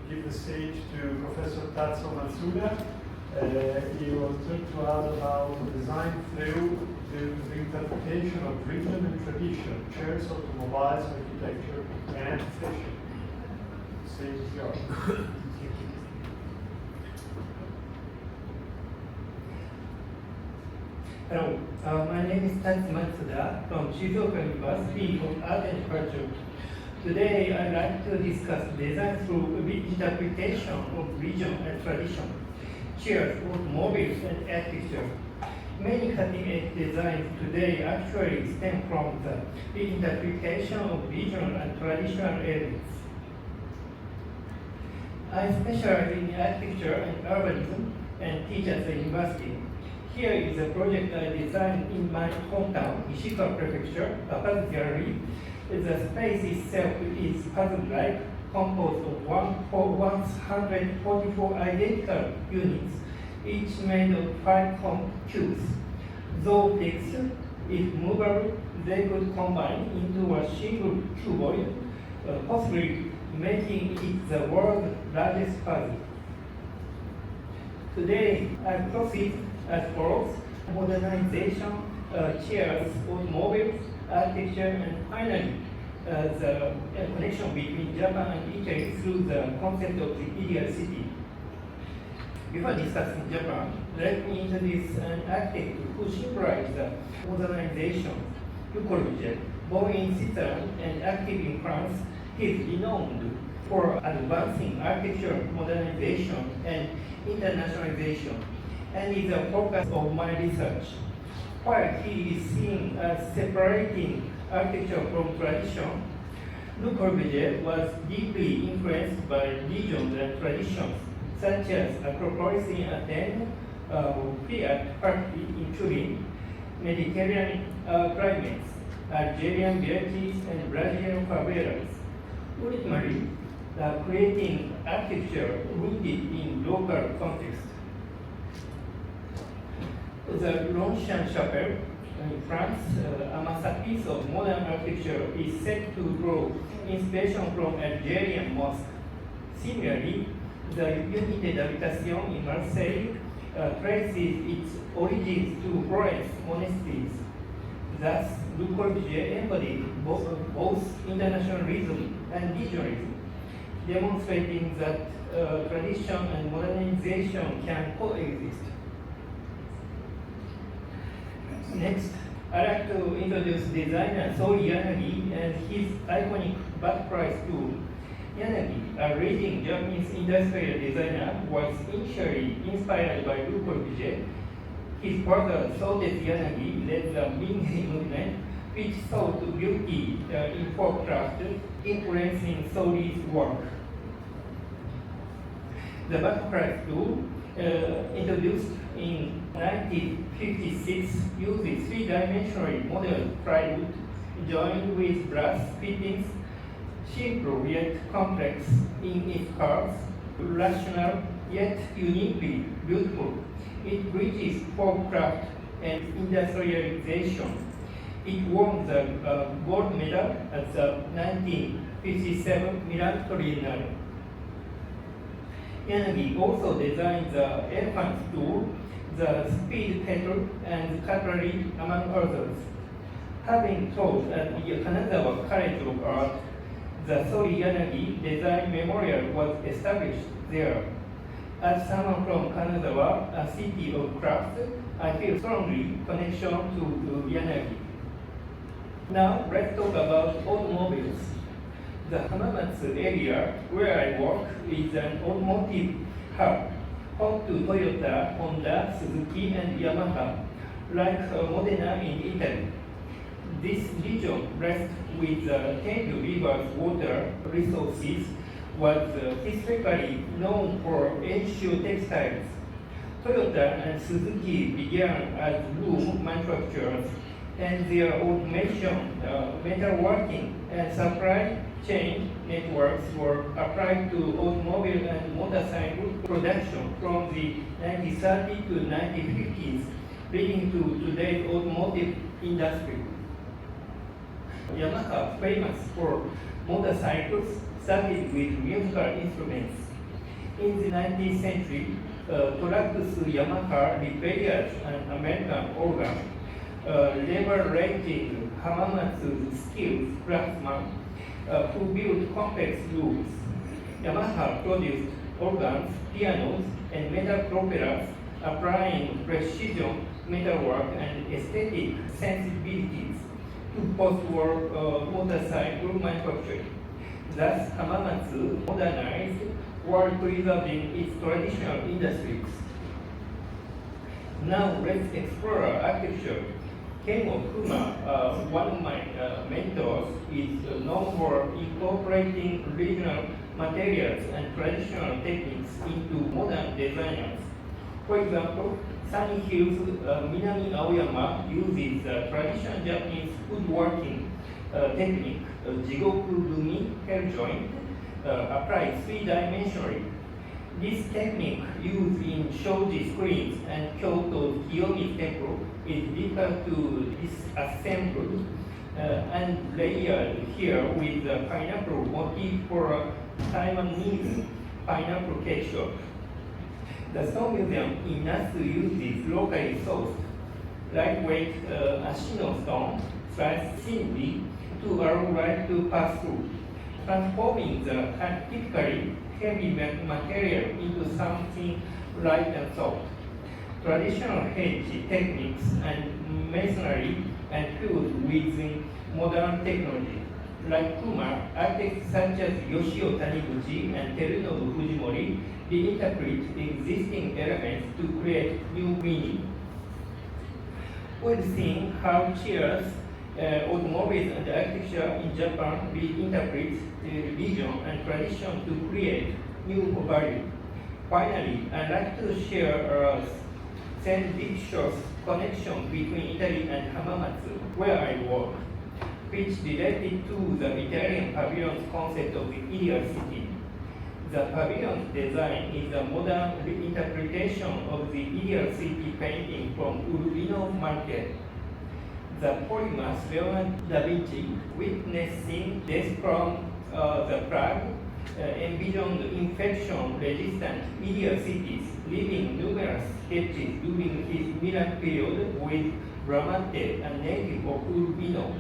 give the stage to Professor Tatsuo Matsuda. He will talk to us about design through the interpretation of region and tradition, chairs, automobiles, architecture, and fashion. Stage is yours. Hello, my name is Tatsuo Matsuda from Shizuoka University of Art and Culture. Today I'd like to discuss design through reinterpretation of region and tradition, chairs, automobiles, and architecture. Many cutting-edge designs today actually stem from the reinterpretation of regional and traditional elements. I specialize in architecture and urbanism and teach at the university. Here is a project I designed in my hometown, Ishikawa Prefecture, a puzzle gallery. The space itself is puzzle-like, composed of 144 identical units, each made of 5 cubes. Though texture is movable, they could combine into a single cuboid, possibly making it the world's largest puzzle. Today, I proceed as follows: modernization, chairs, automobiles, architecture, and finally, the connection between Japan and Italy through the concept of the ideal city. Before discussing Japan, let me introduce an architect who symbolized the modernization, Le Corbusier. Born in Switzerland and active in France, he is renowned for advancing architecture, modernization, and internationalization, and is a focus of my research. While he is seen as separating architecture from tradition, Le Corbusier was deeply influenced by regions and traditions, such as Acropolis in Athens, Fiat Factory in Turin, Mediterranean climates, Algerian villages, and Brazilian favelas. Ultimately, creating architecture rooted in local context. The Longchamp Chapel in France, a masterpiece of modern architecture, is said to draw inspiration from Algerian mosque. Similarly, the Unité d'Habitation in Marseille traces its origins to Florence monasteries. Thus, Le Corbusier embodied both internationalism and regionalism, demonstrating that tradition and modernization can coexist. Next, I'd like to introduce designer Sori Yanagi and his iconic butterfly tool. Yanagi, a leading Japanese industrial designer, was initially inspired by Le Corbusier. His brother Sotetsu Yanagi led the Ming movement, which sought beauty in folk craft, influencing Sori's work. The butterfly tool, introduced in 1956, uses three-dimensionally modeled plywood joined with brass fittings, simple yet complex in its curves, rational yet uniquely beautiful. It bridges folk craft and industrialization. It won the gold medal at the 1957 Milan Triennale. Yanagi also designed the elephant stool, the speed pedal, and cutlery, among others. Having taught at the Kanazawa College of Art, the Sori Yanagi Design Memorial was established there. As someone from Kanazawa, a city of crafts, I feel strongly connection to Yanagi. Now let's talk about automobiles. The Hamamatsu area where I work is an automotive hub, home to Toyota, Honda, Suzuki, and Yamaha, like Modena in Italy. This region, blessed with the Tendu River's water resources, was historically known for Enshu textiles. Toyota and Suzuki began as loom manufacturers, and their automation, metalworking, and supply chain networks were applied to automobile and motorcycle production from the 1930s to 1950s, leading to today's automotive industry. Yamaha, famous for motorcycles, started with musical instruments. In the 19th century, Trucks Yamaha repaired an American organ, leveraging Hamamatsu's skilled craftsmen who built complex loops. Yamaha produced organs, pianos, and metal propellers, applying precision, metalwork, and aesthetic sensibilities to post-war motorcycle manufacturing. Thus, Hamamatsu modernized while preserving its traditional industries. Now, let's explore architecture. Kengo Kuma, one of my mentors, is known for incorporating regional materials and traditional techniques into modern designs. For example, Sunny Hills Minami Aoyama uses traditional Japanese woodworking technique, Jigoku-gumi hell joint, applied three-dimensionally. This technique used in shoji screens and Kyoto's Kiyomi temple is difficult to disassemble and layered here with the pineapple motif for a Taiwanese pineapple cake shop. The Stone Museum in Natsu uses locally sourced, lightweight Ashino stone sliced thinly to allow light to pass through, transforming the typically heavy material into something light and soft. Traditional hedge techniques and masonry and fused with modern technology. Like Kuma, architects such as Yoshio Taniguchi and Terunobu Fujimori reinterpret existing elements to create new meaning. We've seen how chairs, automobiles, and architecture in Japan reinterpret religion and tradition to create new value. Finally, I'd like to share a serendipitous connection between Italy and Hamamatsu, where I work, which related to the Italian pavilion's concept of the ideal city. The pavilion's design is a modern reinterpretation of the ideal city painting from Urbino market. The polymath Leonardo da Vinci, witnessing death from the Prague, envisioned infection-resistant ideal cities, leaving numerous sketches during his Milan period with Bramante, a native of Urbino.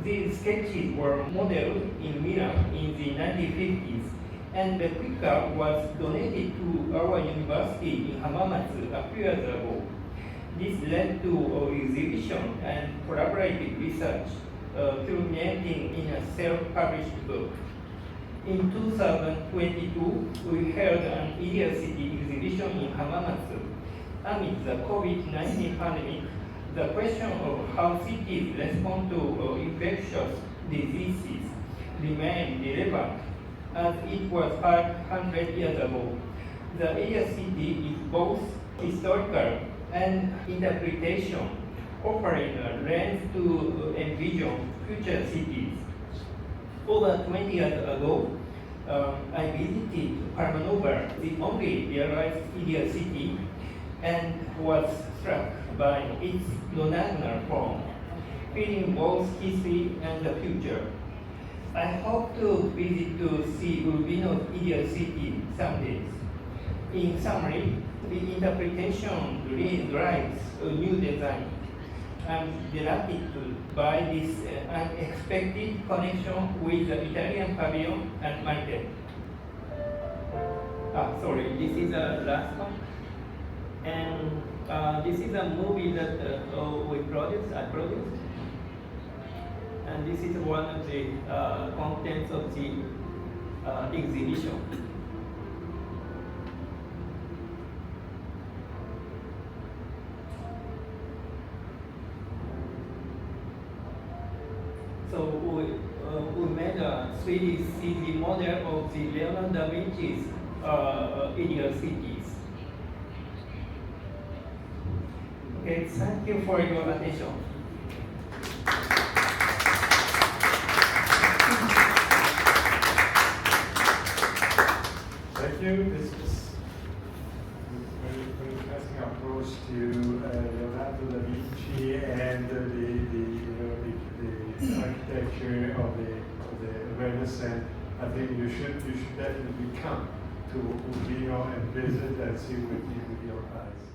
These sketches were modeled in Milan in the 1950s, and the picture was donated to our university in Hamamatsu a few years ago. This led to exhibition and collaborative research, culminating in a self-published book. In 2022, we held an ideal city exhibition in Hamamatsu. Amid the COVID-19 pandemic, the question of how cities respond to infectious diseases remained relevant, as it was 500 years ago. The ideal city is both historical and interpretation, offering a lens to envision future cities. Over 20 years ago, I visited Paramanova, the only realized ideal city, and was struck by its diagonal form, feeling both history and the future. I hope to visit to see Urbino's ideal city someday. In summary, the interpretation really drives a new design. I'm delighted by this unexpected connection with the Italian pavilion and market. Sorry, this is the last one. And this is a movie that I produced. And this is one of the contents of the exhibition. So we made a 3D CG model of the Leonardo da Vinci's ideal cities. Okay, thank you for your attention. Thank you. This is a very interesting approach to Leonardo da Vinci and the architecture of the Renaissance. I think you should definitely come to Urbino and visit and see with your eyes.